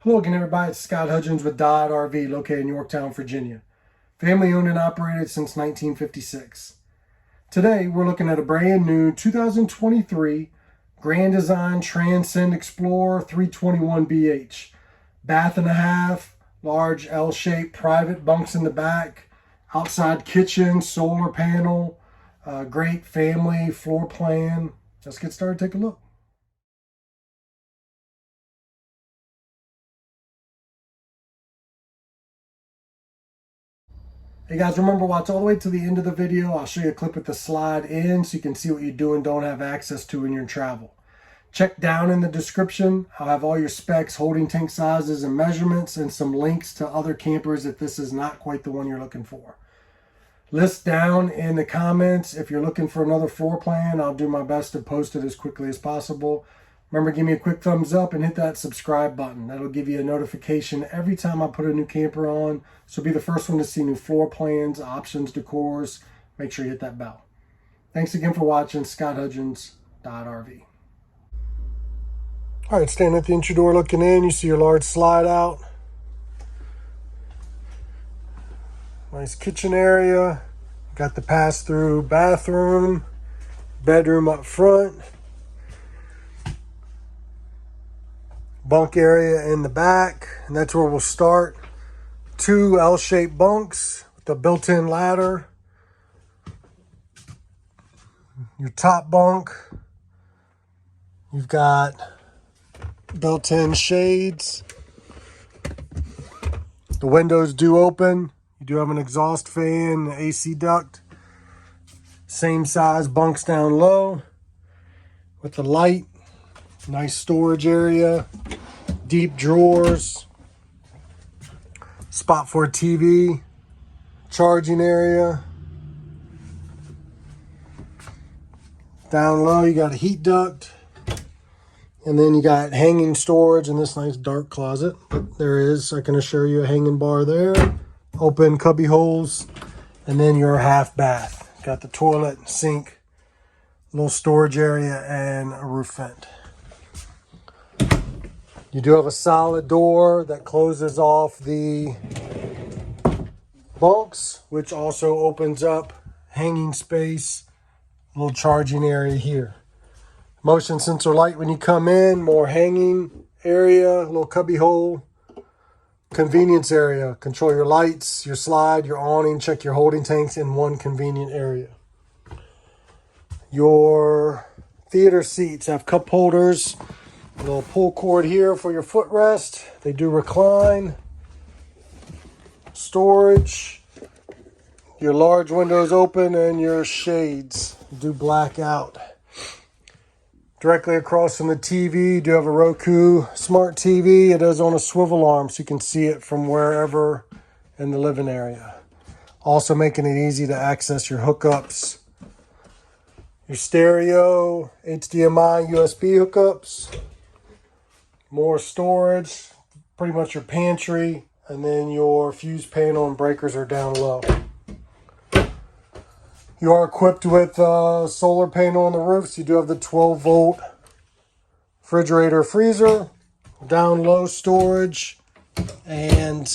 Hello again, everybody. It's Scott Hudgins with Dodd RV, located in Yorktown, Virginia. Family owned and operated since 1956. Today, we're looking at a brand new 2023 Grand Design Transcend XPLOR 321BH. Bath and a half, large L-shaped private bunks in the back, outside kitchen, solar panel, great family floor plan. Let's get started, take a look. Hey guys, remember, watch all the way to the end of the video. I'll show you a clip with the slide in so you can see what you do and don't have access to in your travel. Check down in the description. I'll have all your specs, holding tank sizes and measurements, and some links to other campers if this is not quite the one you're looking for. List down in the comments if you're looking for another floor plan. I'll do my best to post it as quickly as possible. Remember, give me a quick thumbs up and hit that subscribe button. That'll give you a notification every time I put a new camper on. So be the first one to see new floor plans, options, decors. Make sure you hit that bell. Thanks again for watching. Scott Hudgins, RV. All right, standing at the entry door looking in, you see your large slide out. Nice kitchen area. Got the pass-through bathroom, bedroom up front. Bunk area in the back, and that's where we'll start. Two L-shaped bunks with a built-in ladder. Your top bunk, you've got built-in shades. The windows do open. You do have an exhaust fan, an AC duct. Same size bunks down low with the light. Nice storage area, deep drawers, spot for a TV, charging area. Down low, you got a heat duct, and then you got hanging storage in this nice dark closet. But there is, I can assure you, a hanging bar there, open cubby holes, and then your half bath. Got the toilet, sink, little storage area, and a roof vent. You do have a solid door that closes off the bunks, which also opens up hanging space, a little charging area here. Motion sensor light when you come in, more hanging area, a little cubby hole. Convenience area, control your lights, your slide, your awning, check your holding tanks in one convenient area. Your theater seats have cup holders. A little pull cord here for your footrest. They do recline. Storage. Your large windows open and your shades do black out. Directly across from the TV, you do have a Roku smart TV. It is on a swivel arm so you can see it from wherever in the living area. Also making it easy to access your hookups. Your stereo, HDMI, USB hookups. More storage, pretty much your pantry, and then your fuse panel and breakers are down low. You are equipped with a solar panel on the roof, so you do have the 12-volt refrigerator freezer, down low storage, and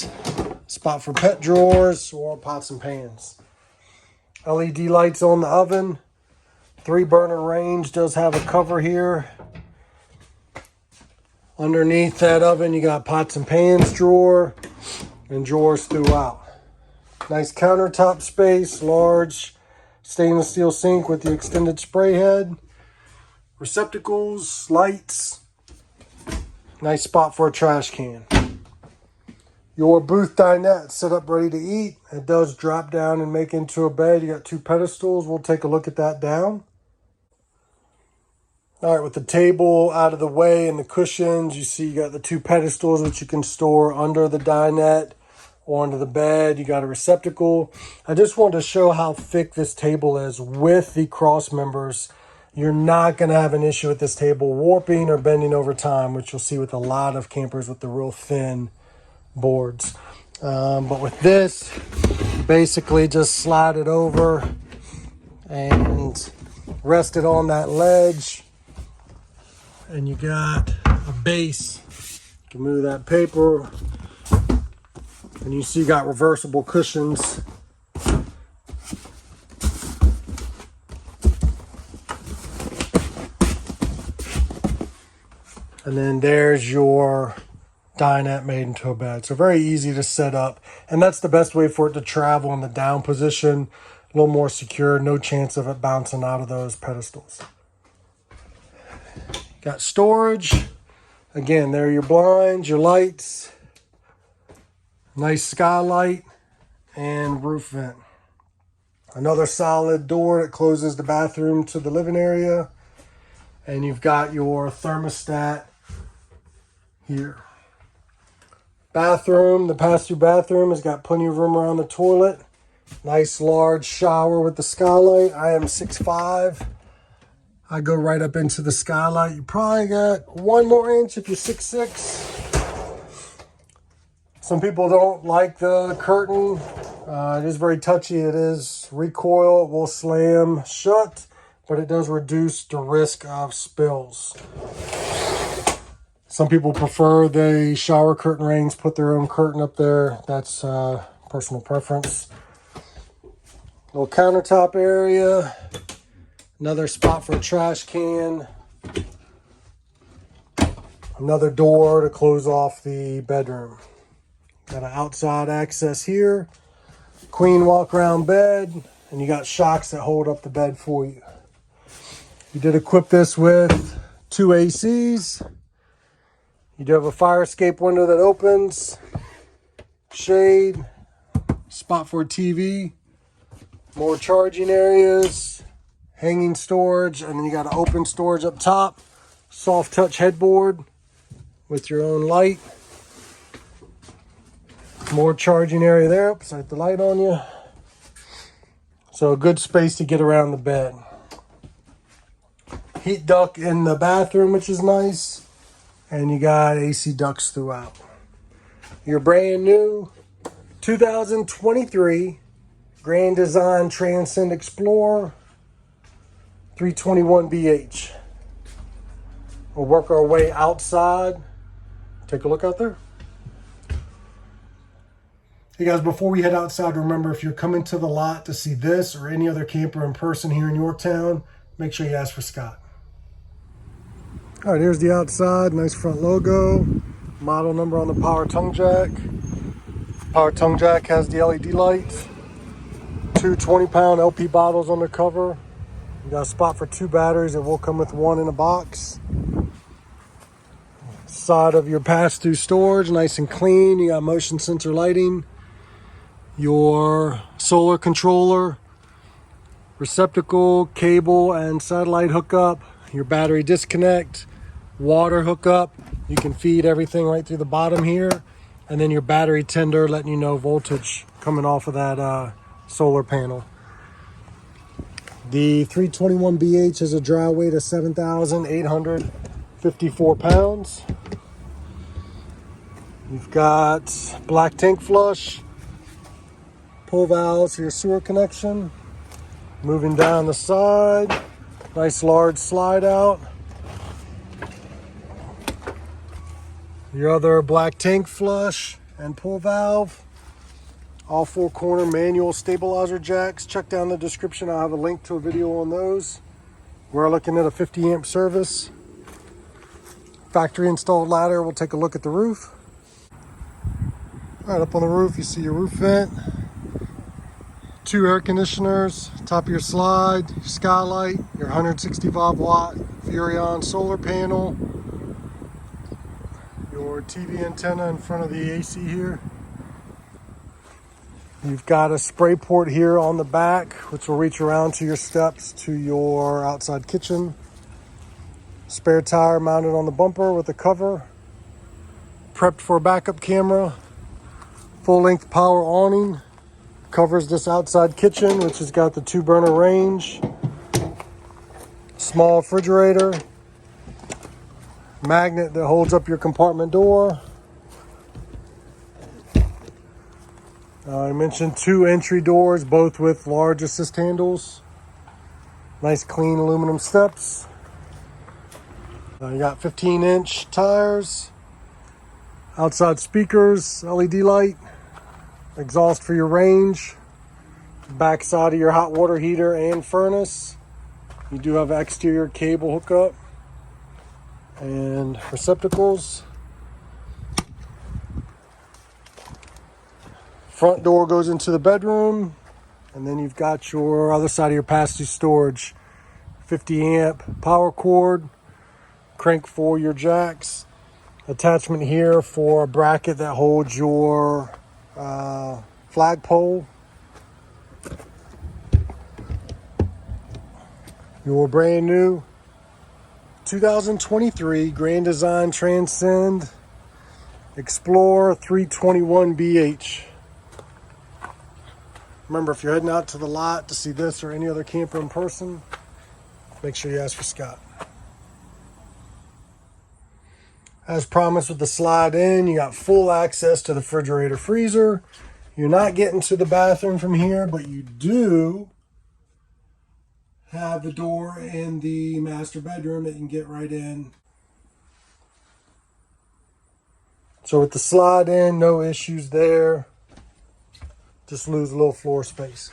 spot for pet drawers or pots and pans. LED lights on the oven. 3-burner range does have a cover here. Underneath that oven, you got pots and pans drawer and drawers throughout. Nice countertop space, large stainless steel sink with the extended spray head. Receptacles, lights. Nice spot for a trash can. Your booth dinette set up ready to eat. It does drop down and make into a bed. You got 2 pedestals. We'll take a look at that down. All right, with the table out of the way and the cushions, you see you got the 2 pedestals which you can store under the dinette or under the bed. You got a receptacle. I just wanted to show how thick this table is with the cross members. You're not going to have an issue with this table warping or bending over time, which you'll see with a lot of campers with the real thin boards. But with this, basically just slide it over and rest it on that ledge. And you got a base can move that paper. And you see you got reversible cushions. And then there's your dinette made into a bed. So very easy to set up. And that's the best way for it to travel in the down position. A little more secure, no chance of it bouncing out of those pedestals. Got storage. Again, there are your blinds, your lights. Nice skylight and roof vent. Another solid door that closes the bathroom to the living area. And you've got your thermostat here. Bathroom, the pass-through bathroom has got plenty of room around the toilet. Nice large shower with the skylight. I am 6'5". I go right up into the skylight. You probably got 1 more inch if you're 6'6". Some people don't like the curtain. It is very touchy. It is recoil. It will slam shut, but it does reduce the risk of spills. Some people prefer the shower curtain rings, put their own curtain up there. That's personal preference. Little countertop area. Another spot for a trash can. Another door to close off the bedroom. Got an outside access here. Queen walk around bed. And you got shocks that hold up the bed for you. You did equip this with 2 ACs. You do have a fire escape window that opens. Shade. Spot for a TV. More charging areas. Hanging storage. And then you got an open storage up top. Soft touch headboard with your own light. More charging area there. Oops, I hit the light on you. So a good space to get around the bed. Heat duct in the bathroom, which is nice. And you got AC ducts throughout. Your brand new 2023 Grand Design Transcend XPLOR 321BH. We'll work our way outside. Take a look out there. Hey guys, before we head outside, remember if you're coming to the lot to see this or any other camper in person here in Yorktown, make sure you ask for Scott. All right, here's the outside. Nice front logo. Model number on the power tongue jack. Power tongue jack has the LED lights. 2 20-pound LP bottles on the cover. You got a spot for 2 batteries. It will come with 1 in a box. Side of your pass-through storage, nice and clean. You got motion sensor lighting. Your solar controller, receptacle, cable, and satellite hookup. Your battery disconnect, water hookup. You can feed everything right through the bottom here. And then your battery tender letting you know voltage coming off of that solar panel. The 321BH has a dry weight of 7,854 pounds. You've got black tank flush. Pull valves for your sewer connection. Moving down the side, nice large slide out. Your other black tank flush and pull valve. All 4-corner manual stabilizer jacks. Check down the description. I'll have a link to a video on those. We're looking at a 50 amp service. Factory installed ladder. We'll take a look at the roof. All right, up on the roof, you see your roof vent. 2 air conditioners, top of your slide, your skylight, your 165 watt Furrion solar panel, your TV antenna in front of the AC here. You've got a spray port here on the back, which will reach around to your steps to your outside kitchen. Spare tire mounted on the bumper with a cover. Prepped for a backup camera. Full-length power awning. Covers this outside kitchen, which has got the 2-burner range. Small refrigerator. Magnet that holds up your compartment door. I mentioned 2 entry doors, both with large assist handles. Nice clean aluminum steps. You got 15-inch tires. Outside speakers, LED light, exhaust for your range, back side of your hot water heater and furnace. You do have exterior cable hookup and receptacles. Front door goes into the bedroom, and then you've got your other side of your pass-through storage. 50 amp power cord, crank for your jacks. Attachment here for a bracket that holds your flagpole. Your brand new 2023 Grand Design Transcend XPLOR 321BH. Remember, if you're heading out to the lot to see this or any other camper in person, make sure you ask for Scott. As promised with the slide in, you got full access to the refrigerator freezer. You're not getting to the bathroom from here, but you do have the door in the master bedroom that you can get right in. So with the slide in, no issues there. Just lose a little floor space.